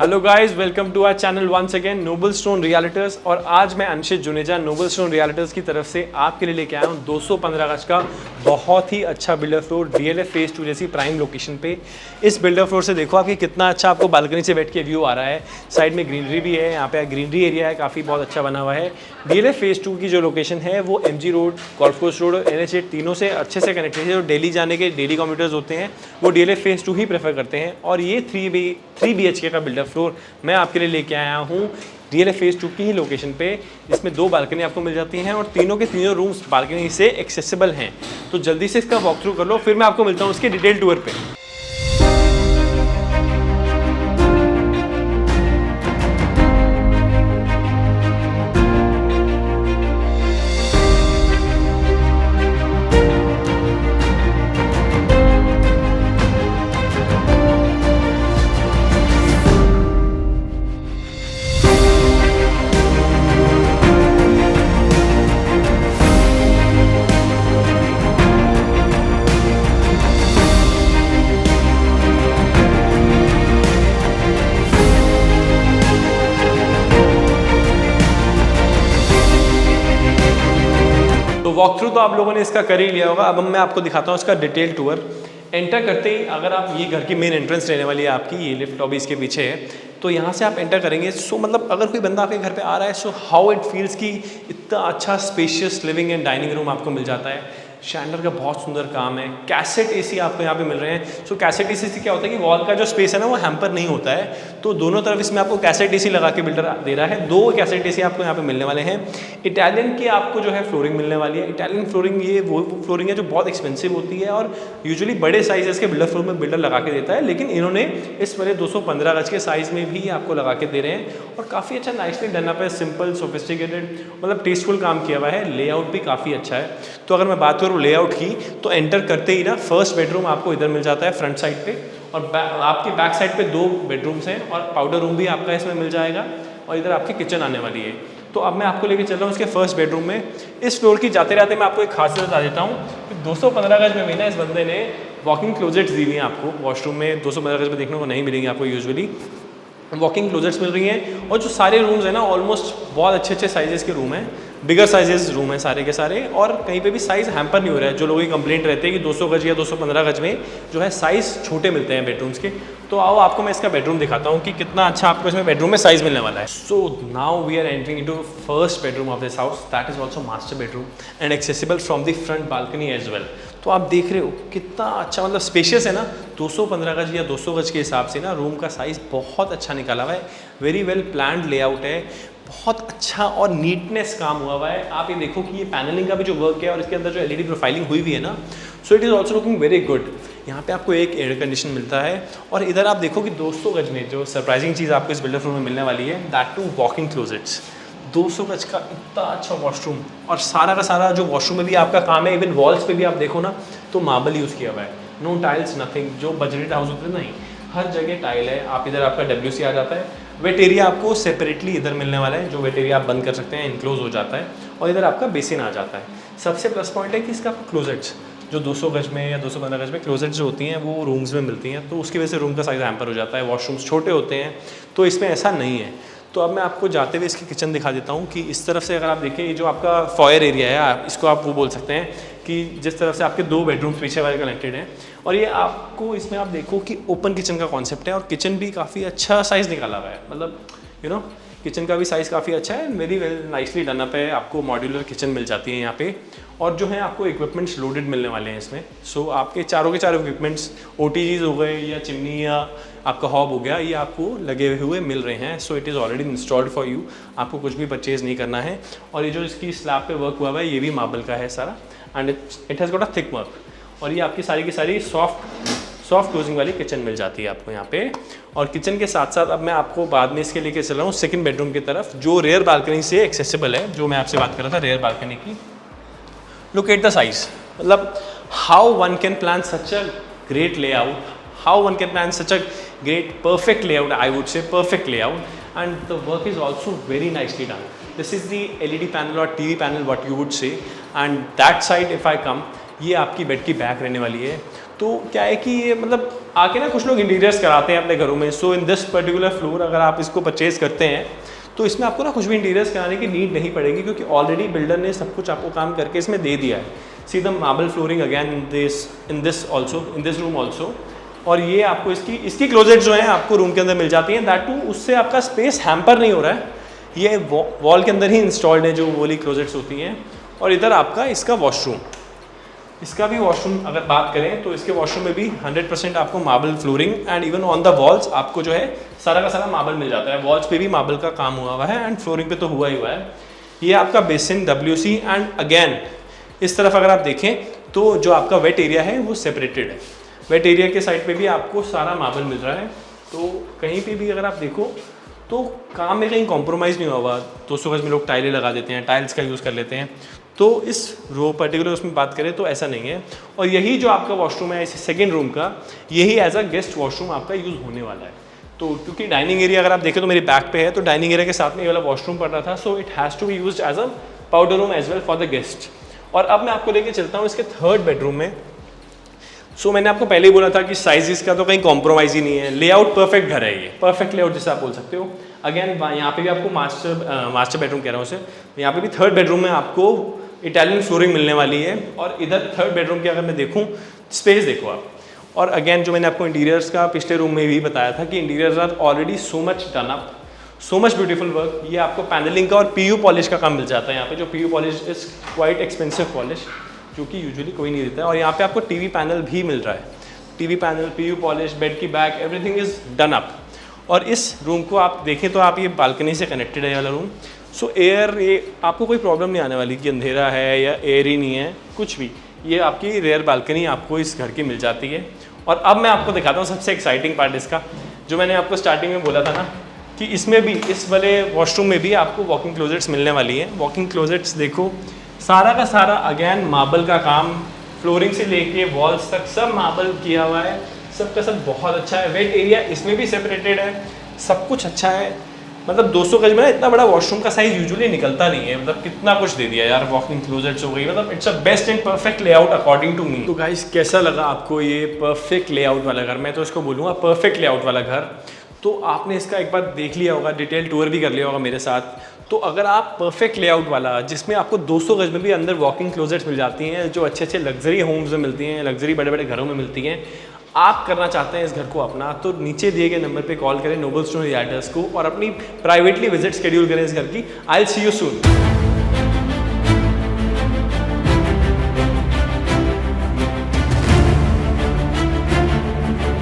Hello guys, welcome to our channel once again Noble Stone Realtors. और आज मैं Anshit Juneja Noble Stone Realtors की तरफ से आपके लिए लेके आया हूँ 215 गज का बहुत ही अच्छा बिल्डर फ्लोर डीएलएफ फेज 2 जैसी प्राइम लोकेशन पे। इस बिल्डर फ्लोर से देखो आपकी कितना अच्छा आपको बालकनी से बैठ के व्यू आ रहा है। साइड में ग्रीनरी भी है, यहाँ पे ग्रीनरी एरिया है, काफ़ी बहुत अच्छा बना हुआ है। डीएलएफ फेज 2 की जो लोकेशन है वो MG road, golf course road और NH8 तीनों से अच्छे से कनेक्टेड है। जो डेली जाने के डेली कम्यूटर्स होते हैं वो डीएलएफ फेज 2 ही प्रेफर करते हैं। और ये 3 BHK का बिल्डर फ्लोर मैं आपके लिए लेके आया हूँ डीएलएफ फेज 2 की ही लोकेशन पे, जिसमें 2 बालकनी आपको मिल जाती हैं और तीनों के तीनों रूम्स बालकनी से एक्सेसिबल हैं। तो जल्दी से इसका वॉक थ्रू कर लो, फिर मैं आपको मिलता हूँ उसके डिटेल टूर पे। तो वॉक थ्रू तो आप लोगों ने इसका कर ही लिया होगा। अब मैं आपको दिखाता हूँ इसका डिटेल टूर। एंटर करते ही अगर आप ये घर की मेन एंट्रेंस रहने वाली है आपकी, ये लिफ्ट लॉबी इसके पीछे है, तो यहाँ से आप एंटर करेंगे। सो मतलब अगर कोई बंदा आपके घर पे आ रहा है, सो हाउ इट फील्स कि इतना अच्छा spacious living and dining room आपको मिल जाता है। शैंडलर का बहुत सुंदर काम है। कैसेट एसी आपको यहाँ पे मिल रहे हैं। सो कैसेट एसी से क्या होता है कि वॉल का जो स्पेस है ना वो हैम्पर नहीं होता है, तो दोनों तरफ इसमें आपको कैसेट एसी लगा के बिल्डर दे रहा है। 2 कैसेट एसी आपको यहाँ पे मिलने वाले हैं। इटालियन की आपको जो है फ्लोरिंग मिलने वाली है। इटालियन फ्लोरिंग ये वो फ्लोरिंग है जो बहुत एक्सपेंसिव होती है और यूजुअली बड़े साइजेस के बिल्डर फ्लोर में बिल्डर लगा के देता है, लेकिन इन्होंने इस वाले 215 गज के साइज में भी आपको लगा के दे रहे हैं और काफ़ी अच्छा नाइसली डन अप है। सिंपल सोफिस्टिकेटेड मतलब टेस्टफुल काम किया हुआ है। लेआउट भी काफ़ी अच्छा है। तो अगर मैं बात करूँ लेआउट की, तो एंटर करते ही ना फर्स्ट बेडरूम आपको इधर मिल जाता है फ्रंट साइड पे, और आपकी बैक साइड पे 2 बेडरूम्स हैं और पाउडर रूम भी आपका इसमें मिल जाएगा और इधर आपकी किचन आने वाली है। तो अब मैं आपको लेके चल रहा हूँ इसके फर्स्ट बेडरूम में। इस फ्लोर की जाते रहते मैं आपको एक खासियत बता देता हूँ कि 215 गज में भी ना इस बंदे ने वॉकिंग क्लोजेट्स दी हुई हैं आपको। वॉशरूम में 215 गज में देखने को नहीं मिलेंगे आपको, यूजुअली वॉकिंग क्लोजेट्स मिल रही हैं। और जो सारे रूम्स हैं ना ऑलमोस्ट बहुत अच्छे अच्छे साइजेस के रूम हैं, बिगर साइजेस रूम है सारे के सारे, और कहीं पे भी साइज़ हैम्पर नहीं हो रहा है। जो लोगों की कंप्लेंट रहती है कि 200 गज या 215 गज में जो है साइज़ छोटे मिलते हैं बेडरूम्स के। तो आओ आपको मैं इसका बेडरूम दिखाता हूँ कि कितना अच्छा आपको इसमें बेडरूम में साइज़ मिलने वाला है। So now we are entering into first bedroom of this house, that is also master bedroom and accessible from the front balcony as well. तो आप देख रहे हो कितना अच्छा मतलब स्पेशियस है ना। 215 गज या 200 गज के हिसाब से ना रूम का साइज़ बहुत अच्छा निकाला हुआ है। वेरी वेल प्लान्ड लेआउट है, बहुत अच्छा और नीटनेस काम हुआ है। आप ये देखो कि ये पैनलिंग का भी जो वर्क है और इसके अंदर जो LED प्रोफाइलिंग हुई हुई है ना, so it is also looking very good. यहाँ पे आपको एक एयर कंडीशन मिलता है और इधर आप देखो कि 200 गज में जो सरप्राइजिंग चीज़ आपको इस बिल्डर फ्लोर में मिलने वाली है, दैट टू वॉकिंग क्लोजेट्स। 200 गज का इतना अच्छा वॉशरूम, और सारा का सारा जो वॉशरूम में भी आपका काम है, इवन वॉल्स पे भी आप देखो ना तो मार्बल यूज़ किया हुआ है। नो टाइल्स नथिंग, जो बजटेड हाउस होते हैं नहीं, हर जगह टाइल है। आप इधर आपका WC आ जाता है। वेट एरिया आपको सेपरेटली इधर मिलने वाला है, जो वेट एरिया आप बंद कर सकते हैं, इनक्लोज हो जाता है, और इधर आपका बेसिन आ जाता है। सबसे प्लस पॉइंट है कि इसका क्लोजेट्स जो 200 गज में या 215 गज में क्लोजेट्स जो होती हैं वो रूम्स में मिलती हैं, तो उसकी वजह से रूम का साइज़ हैम्पर हो जाता है। वॉशरूम्स छोटे होते हैं, तो इसमें ऐसा नहीं है। तो अब मैं आपको जाते हुए इसकी किचन दिखा देता हूँ कि इस तरफ से अगर आप देखें, ये जो आपका फॉयर एरिया है, इसको आप वो बोल सकते हैं कि जिस तरफ से आपके 2 बेडरूम्स पीछे वाले कनेक्टेड हैं, और ये आपको इसमें आप देखो कि ओपन किचन का कॉन्सेप्ट है और किचन भी काफ़ी अच्छा साइज़ निकाला हुआ है। मतलब यू नो किचन का भी साइज़ काफ़ी अच्छा है, very well nicely done up है। आपको मॉड्यूलर किचन मिल जाती है यहाँ पे, और जो है आपको इक्विपमेंट्स लोडेड मिलने वाले हैं इसमें। सो आपके चारों के चारों इक्विपमेंट्स, OTGs हो गए या चिमनी या आपका हॉब हो गया, ये आपको लगे हुए मिल रहे हैं। So it is already installed for you, आपको कुछ भी परचेज़ नहीं करना है। और ये जो इसकी स्लैब पे वर्क हुआ है ये भी मार्बल का है सारा, and it has got a thick work. और ये आपकी सारी की सारी सॉफ्ट क्लोजिंग वाली किचन मिल जाती है आपको यहाँ पे। और किचन के साथ साथ अब मैं आपको बाद में इसके लेके चल रहा हूँ सेकंड बेडरूम की तरफ, जो रेयर बालकनी से एक्सेसिबल है, जो मैं आपसे बात कर रहा था रेयर बालकनी की। लुक एट द साइज, मतलब how one can plan such a great layout, how one can plan such a great perfect layout, I would say perfect layout, and the work is also very nicely done. This is the LED panel or TV panel what you would say, and that side if I come, ये आपकी bed की back रहने वाली है। तो क्या है कि ये मतलब आके ना कुछ लोग इंटीरियर्स कराते हैं अपने घरों में। सो इन दिस पर्टिकुलर फ्लोर अगर आप इसको परचेज करते हैं तो इसमें आपको ना कुछ भी इंटीरियर्स कराने की नीड नहीं पड़ेगी, क्योंकि ऑलरेडी बिल्डर ने सब कुछ आपको काम करके इसमें दे दिया है। See the marble flooring again in this room also. और ये आपको इसकी क्लोजेट जो है आपको रूम के अंदर मिल जाती हैं, दैट टू उससे आपका स्पेस हैम्पर नहीं हो रहा है। ये वॉल के अंदर ही इंस्टॉल्ड है जो वाली क्लोजेट्स होती हैं। और इधर आपका इसका वॉशरूम, इसका भी वॉशरूम अगर बात करें तो इसके वॉशरूम में भी 100% आपको marble flooring and even on the walls आपको जो है सारा का सारा मार्बल मिल जाता है। वॉल्स पे भी मार्बल का काम हुआ है एंड फ्लोरिंग पे तो हुआ ही हुआ है। ये आपका बेसिन WC एंड अगेन इस तरफ अगर आप देखें तो जो आपका वेट एरिया है वो सेपरेटेड है। वेट एरिया के साइड पे भी आपको सारा मार्बल मिल रहा है। तो कहीं पे भी अगर आप देखो तो काम में कहीं कॉम्प्रोमाइज़ नहीं हुआ। 200 गज में लोग टाइलें लगा देते हैं, टाइल्स का यूज़ कर लेते हैं। तो इस रो पर्टिकुलर उसमें बात करें तो ऐसा नहीं है। और यही जो आपका वॉशरूम है इस सेकेंड रूम का, यही एज अ गेस्ट वॉशरूम आपका यूज़ होने वाला है। तो क्योंकि डाइनिंग एरिया अगर आप देखें तो मेरे बैक पे है, तो डाइनिंग एरिया के साथ में ये वाला वॉशरूम पड़ रहा था। So it has to be used as a powder room as well for the guest. और अब मैं आपको लेके चलता हूँ इसके थर्ड बेडरूम में। सो मैंने आपको पहले ही बोला था कि साइज़ का तो कहीं कॉम्प्रोमाइज़ ही नहीं है। लेआउट परफेक्ट घर है, ये परफेक्ट लेआउट जैसे आप बोल सकते हो। अगेन यहाँ पे भी आपको मास्टर बेडरूम कह रहा हूँ उसे, यहाँ पे भी थर्ड बेडरूम में आपको इटालियन फ्लोरिंग मिलने वाली है। और इधर थर्ड बेडरूम की अगर मैं देखूँ, स्पेस देखो आप। और अगेन जो मैंने आपको इंटीरियर्स का पिछले रूम में भी बताया था कि interiors are already so much done up, so much beautiful work. ये आपको पैनलिंग का और PU पॉलिश का काम मिल जाता है यहाँ पे। जो PU polish is quite expensive polish, जो कि यूजुअली कोई नहीं देता है। और यहाँ पे आपको TV पैनल भी मिल रहा है। TV panel, PU polish, bed की back, everything is done up. और इस रूम को आप देखें तो आप ये बालकनी से कनेक्टेड है ये वाला रूम। सो एयर, ये आपको कोई प्रॉब्लम नहीं आने वाली कि अंधेरा है या एयर ही नहीं है, कुछ भी। ये आपकी रेयर बालकनी आपको इस घर की मिल जाती है। और अब मैं आपको दिखाता हूँ सबसे एक्साइटिंग पार्ट इसका, जो मैंने आपको स्टार्टिंग में बोला था ना कि इसमें भी, इस वाले वॉशरूम में भी आपको वॉकिंग क्लोजेट्स मिलने वाली हैं। वॉकिंग क्लोजेट्स देखो, सारा का सारा अगेन मार्बल का काम, फ्लोरिंग से लेके वॉल्स तक सब मार्बल किया हुआ है। सब का सब बहुत अच्छा है। वेट एरिया इसमें भी सेपरेटेड है, सब कुछ अच्छा है। मतलब 200 गज में ना इतना बड़ा वॉशरूम का साइज यूजुअली निकलता नहीं है। मतलब कितना कुछ दे दिया यार, वॉकिंग क्लोजेट्स हो गई, मतलब it's a best and perfect layout according to me. तो गाइस कैसा लगा आपको ये परफेक्ट लेआउट वाला घर? मैं तो इसको बोलूँगा परफेक्ट लेआउट वाला घर। तो आपने इसका एक बार देख लिया होगा, डिटेल टूर भी कर लिया होगा मेरे साथ। तो अगर आप परफेक्ट लेआउट वाला, जिसमें आपको 200 गज में भी अंदर वॉकिंग क्लोजेट्स मिल जाती हैं, जो अच्छे अच्छे लग्जरी होम्स में मिलती हैं, लग्जरी बड़े बड़े घरों में मिलती हैं, आप करना चाहते हैं इस घर को अपना, तो नीचे दिए गए नंबर पे कॉल करें नोबल स्टोन यार्डर्स को और अपनी प्राइवेटली विजिट शेड्यूल करें इस घर की। I will see you soon.